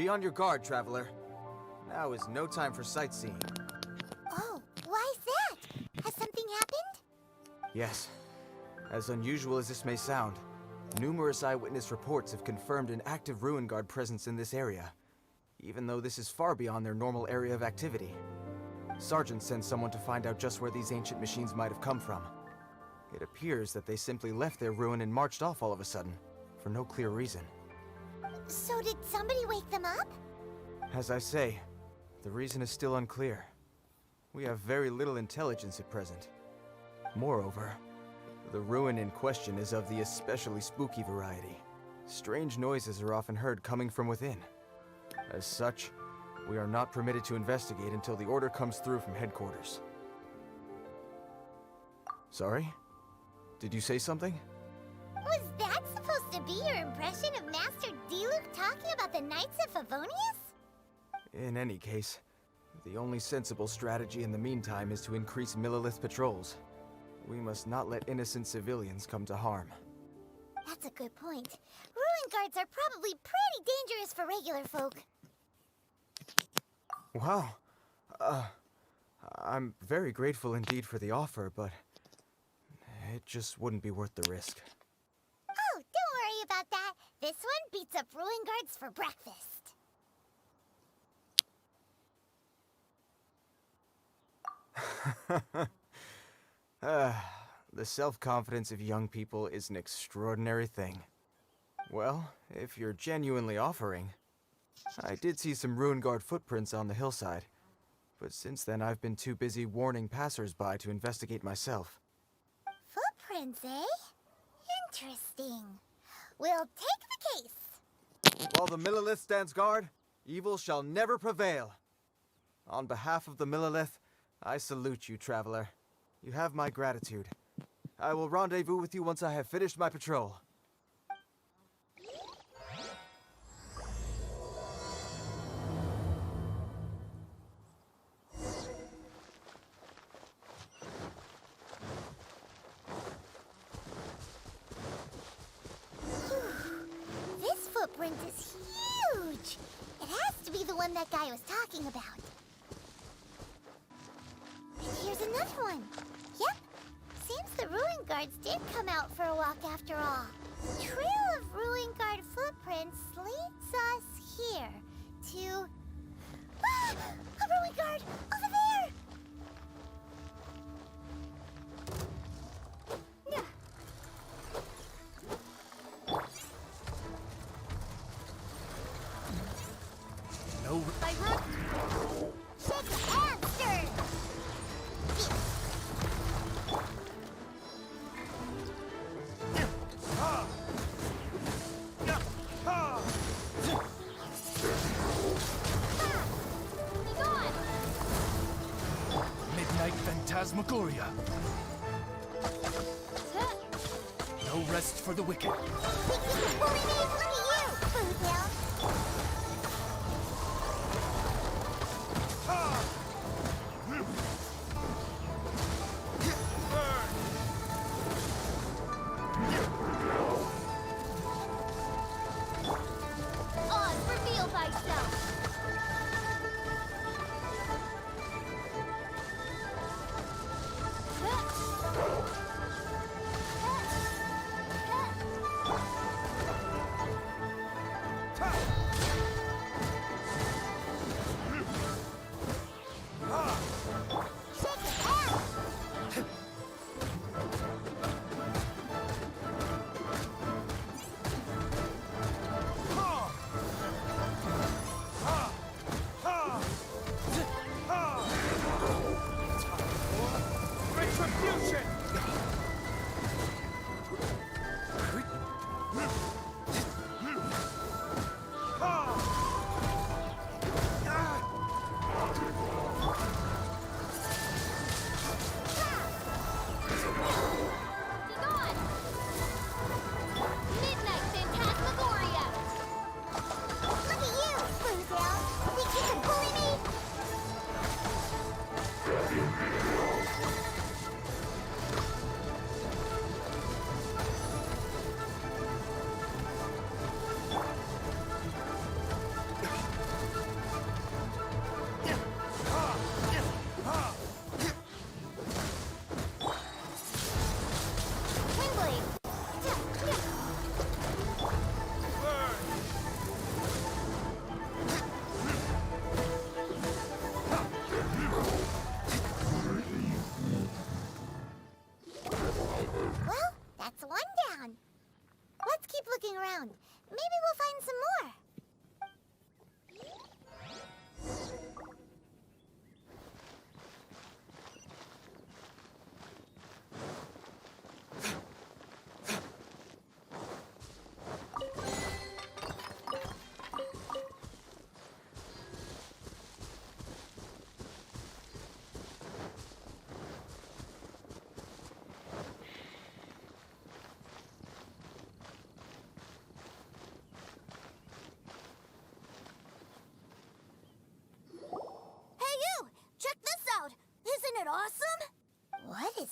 Be on your guard, traveler. Now is no time for sightseeing. Oh, why's that? Has something happened? Yes. As unusual as this may sound, numerous eyewitness reports have confirmed an active Ruin Guard presence in this area, even though this is far beyond their normal area of activity. Sergeant sent someone to find out just where these ancient machines might have come from. It appears that they simply left their ruin and marched off all of a sudden, for no clear reason. So did somebody wake them up? As I say, the reason is still unclear. We have very little intelligence at present. Moreover, the ruin in question is of the especially spooky variety. Strange noises are often heard coming from within. As such, we are not permitted to investigate until the order comes through from headquarters. Sorry? Did you say something? Was that supposed to be your impression of Master Diluc talking about the Knights of Favonius? In any case, the only sensible strategy in the meantime is to increase Millilith patrols. We must not let innocent civilians come to harm. That's a good point. Ruin guards are probably pretty dangerous for regular folk. Wow. I'm very grateful indeed for the offer, but it just wouldn't be worth the risk. Oh, don't worry about that. This one beats up ruin guards for breakfast. The self-confidence of young people is an extraordinary thing. Well, if you're genuinely offering, I did see some Ruin Guard footprints on the hillside, but since then I've been too busy warning passers-by to investigate myself. Footprints, eh? Interesting. We'll take the case. While the Millilith stands guard, evil shall never prevail. On behalf of the Millilith, I salute you, traveler. You have my gratitude. I will rendezvous with you once I have finished my patrol. This footprint is huge. It has to be the one that guy was talking about. And here's another one. Yep. Seems the Ruin Guards did come out for a walk after all. The trail of Ruin Guard footprints leads us here to... Ah! A Ruin Guard! Over there! No. My rook! Shake and stir! Midnight Phantasmagoria. No rest for the wicked. Bully me! Look at you! Food down! On, reveal thyself!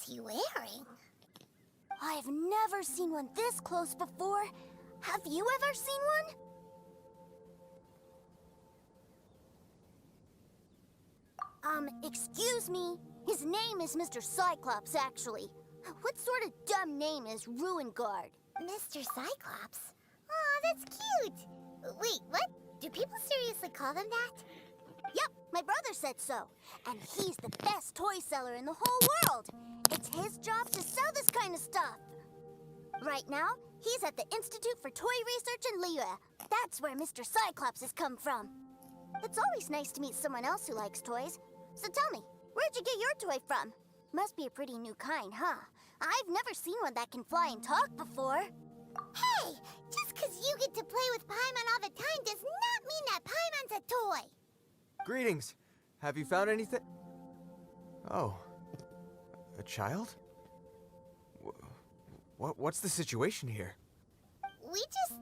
is he wearing? I've never seen one this close before. Have you ever seen one? Excuse me. His name is Mr. Cyclops, actually. What sort of dumb name is Ruin Guard? Mr. Cyclops? Aw, that's cute! Wait, what? Do people seriously call them that? Yep, my brother said so. And he's the best toy seller in the whole world. It's his job to sell this kind of stuff. Right now, he's at the Institute for Toy Research in Liyue. That's where Mr. Cyclops has come from. It's always nice to meet someone else who likes toys. So tell me, where'd you get your toy from? Must be a pretty new kind, huh? I've never seen one that can fly and talk before. Hey! Just 'cause you get to play with Paimon all the time does not mean that Paimon's a toy! Greetings. Have you found anything? Oh. A child? What's the situation here? We just,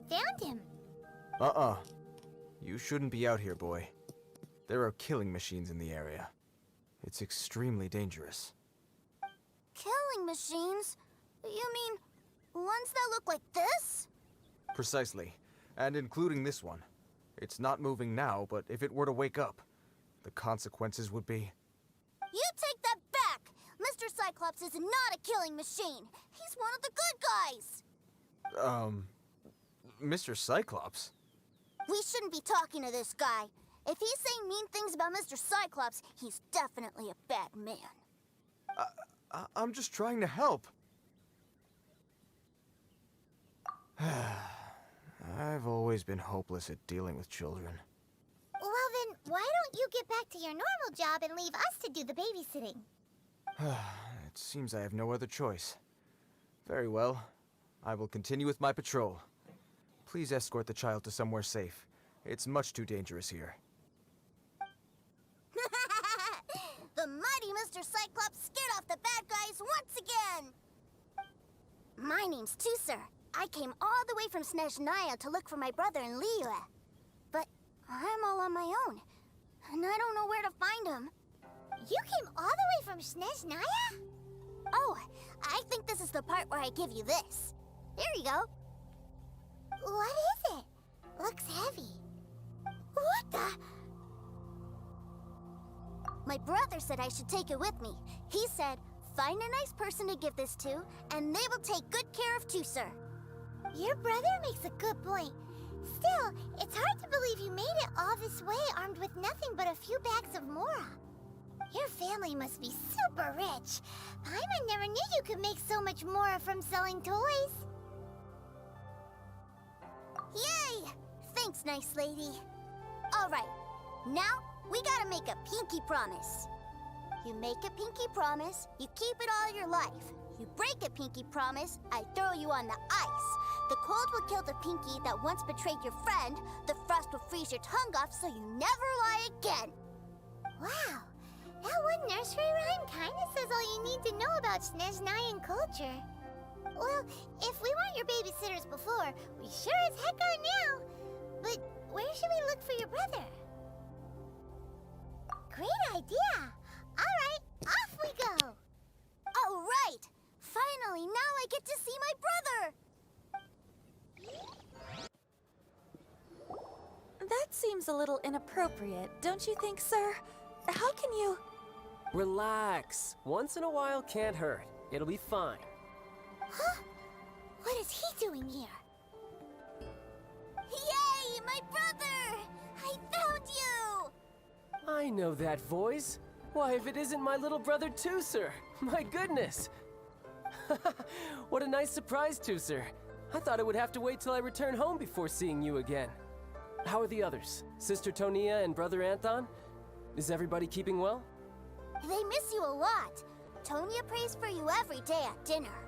found him. You shouldn't be out here, boy. There are killing machines in the area. It's extremely dangerous. Killing machines? You mean ones that look like this? Precisely. And including this one. It's not moving now, but if it were to wake up, the consequences would be... You take that back! Mr. Cyclops is not a killing machine. He's one of the good guys. Mr. Cyclops? We shouldn't be talking to this guy. If he's saying mean things about Mr. Cyclops, he's definitely a bad man. I'm just trying to help. I've always been hopeless at dealing with children. Well then, why don't you get back to your normal job and leave us to do the babysitting? It seems I have no other choice. Very well. I will continue with my patrol. Please escort the child to somewhere safe. It's much too dangerous here. The mighty Mr. Cyclops scared off the bad guys once again! My name's Tuser. I came all the way from Snezhnaya to look for my brother in Liyue. But I'm all on my own, and I don't know where to find him. You came all the way from Snezhnaya? Oh, I think this is the part where I give you this. There you go. What is it? Looks heavy. What the? My brother said I should take it with me. He said, find a nice person to give this to, and they will take good care of Tuser. Your brother makes a good point. Still, it's hard to believe you made it all this way armed with nothing but a few bags of Mora. Your family must be super rich. Paimon never knew you could make so much Mora from selling toys. Yay! Thanks, nice lady. All right, now we gotta make a pinky promise. You make a pinky promise, you keep it all your life. You break a pinky promise, I throw you on the ice. The cold will kill the pinky that once betrayed your friend. The frost will freeze your tongue off so you never lie again. Wow, that one nursery rhyme kinda says all you need to know about Snezhnayan culture. Well, if we weren't your babysitters before, we sure as heck are now. But where should we look for your brother? Great idea! Alright, off we go! All right! Finally, now I get to see my brother! That seems a little inappropriate, don't you think, sir? How can you... Relax. Once in a while can't hurt. It'll be fine. Huh? What is he doing here? Yay, my brother! I found you! I know that voice. Why, if it isn't my little brother Tuser! My goodness! What a nice surprise, Tuser. I thought I would have to wait till I return home before seeing you again. How are the others? Sister Tonia and Brother Anthon? Is everybody keeping well? They miss you a lot. Tonia prays for you every day at dinner.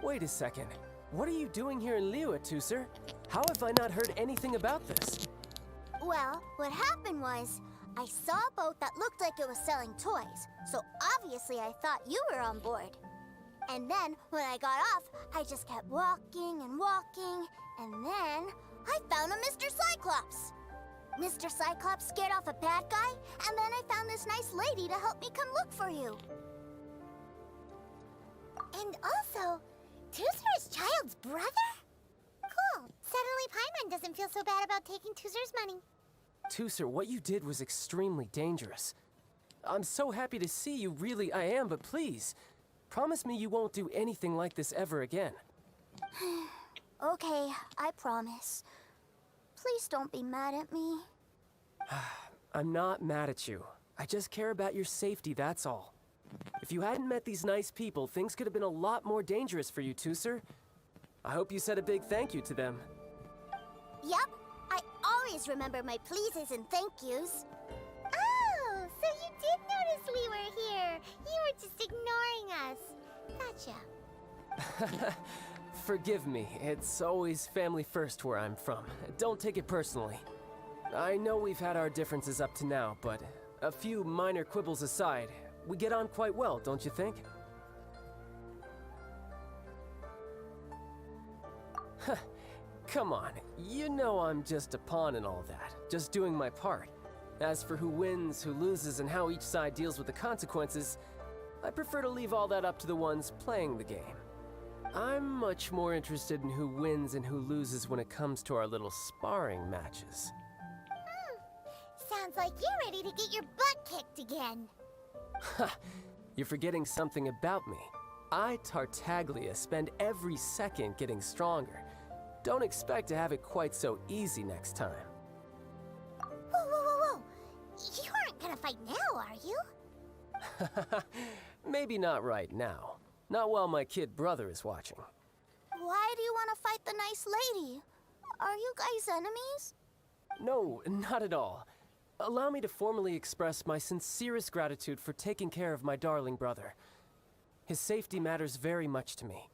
Wait a second. What are you doing here in Liyue, Tuser? How have I not heard anything about this? Well, what happened was, I saw a boat that looked like it was selling toys, so obviously I thought you were on board. And then, when I got off, I just kept walking and walking, and then I found a Mr. Cyclops. Mr. Cyclops scared off a bad guy, and then I found this nice lady to help me come look for you. And also, Tooser is Childe's brother? Cool. Suddenly Paimon doesn't feel so bad about taking Tooser's money. Tooser, what you did was extremely dangerous. I'm so happy to see you, really I am, but please, promise me you won't do anything like this ever again. Okay, I promise. Please don't be mad at me. I'm not mad at you. I just care about your safety, that's all. If you hadn't met these nice people, things could have been a lot more dangerous for you, Tooser. I hope you said a big thank you to them. Yep, I always remember my pleases and thank yous. Oh, so you did notice we were here. You were just ignoring us. Gotcha. Forgive me, it's always family first where I'm from. Don't take it personally. I know we've had our differences up to now, but a few minor quibbles aside, we get on quite well, don't you think? Come on, you know I'm just a pawn and all that, just doing my part. As for who wins, who loses, and how each side deals with the consequences, I prefer to leave all that up to the ones playing the game. I'm much more interested in who wins and who loses when it comes to our little sparring matches. Sounds like you're ready to get your butt kicked again. Ha! You're forgetting something about me. I, Tartaglia, spend every second getting stronger. Don't expect to have it quite so easy next time. Whoa, whoa, whoa, whoa. You aren't gonna fight now, are you? Maybe not right now. Not while my kid brother is watching. Why do you want to fight the nice lady? Are you guys enemies? No, not at all. Allow me to formally express my sincerest gratitude for taking care of my darling brother. His safety matters very much to me.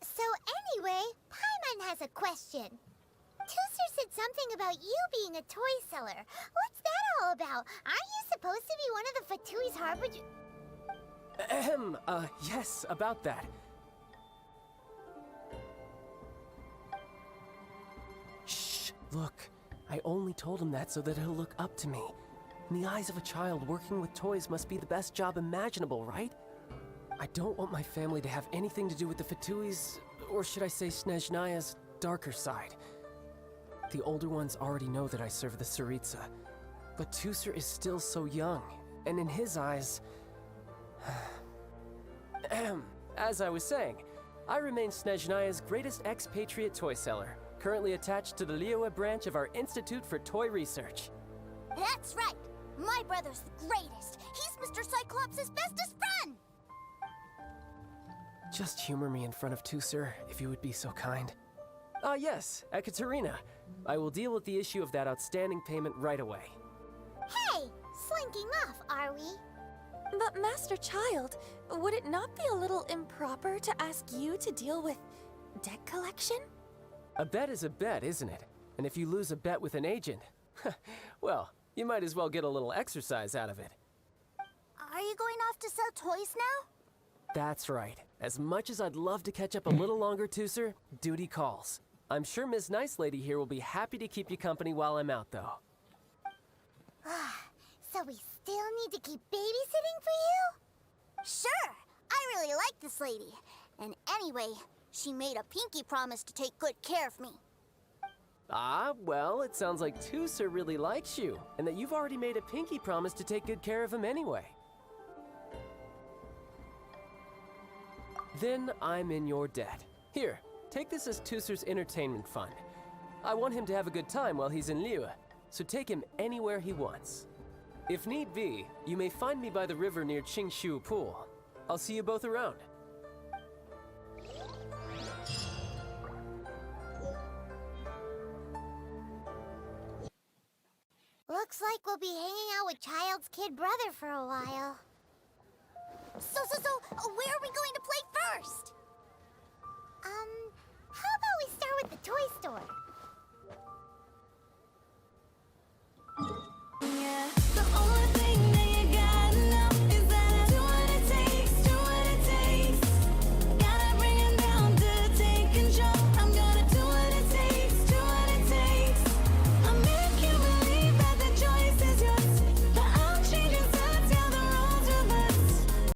So anyway, Paimon has a question. Tooser said something about you being a toy seller. What's that all about? Aren't you supposed to be one of the Fatui's harbinger? Yes, about that. Shh, look. I only told him that so that he'll look up to me. In the eyes of a child, working with toys must be the best job imaginable, right? I don't want my family to have anything to do with the Fatui's, or should I say Snezhnaya's, darker side. The older ones already know that I serve the Tsaritsa, but Tooser is still so young, and in his eyes... As I was saying, I remain Snezhnaya's greatest expatriate toy seller, currently attached to the Liyue branch of our Institute for Toy Research. That's right! My brother's the greatest! He's Mr. Cyclops' bestest friend! Just humor me in front of Tooser, if you would be so kind. Ah, yes, Ekaterina. I will deal with the issue of that outstanding payment right away. Hey, slinking off, are we? But Master Childe, would it not be a little improper to ask you to deal with debt collection? A bet is a bet, isn't it? And if you lose a bet with an agent, well, you might as well get a little exercise out of it. Are you going off to sell toys now? That's right. As much as I'd love to catch up a little longer, Tooser, duty calls. I'm sure Miss Nice Lady here will be happy to keep you company while I'm out, though. So we still need to keep babysitting for you? Sure! I really like this lady. And anyway, she made a pinky promise to take good care of me. Ah, well, it sounds like Tooser really likes you, and that you've already made a pinky promise to take good care of him anyway. Then I'm in your debt. Here, take this as Tooser's entertainment fund. I want him to have a good time while he's in Liyue, so take him anywhere he wants. If need be, you may find me by the river near Qingshu Pool. I'll see you both around. Looks like we'll be hanging out with Childe's kid brother for a while. So, where are we going to play first? How about we start with the toy store?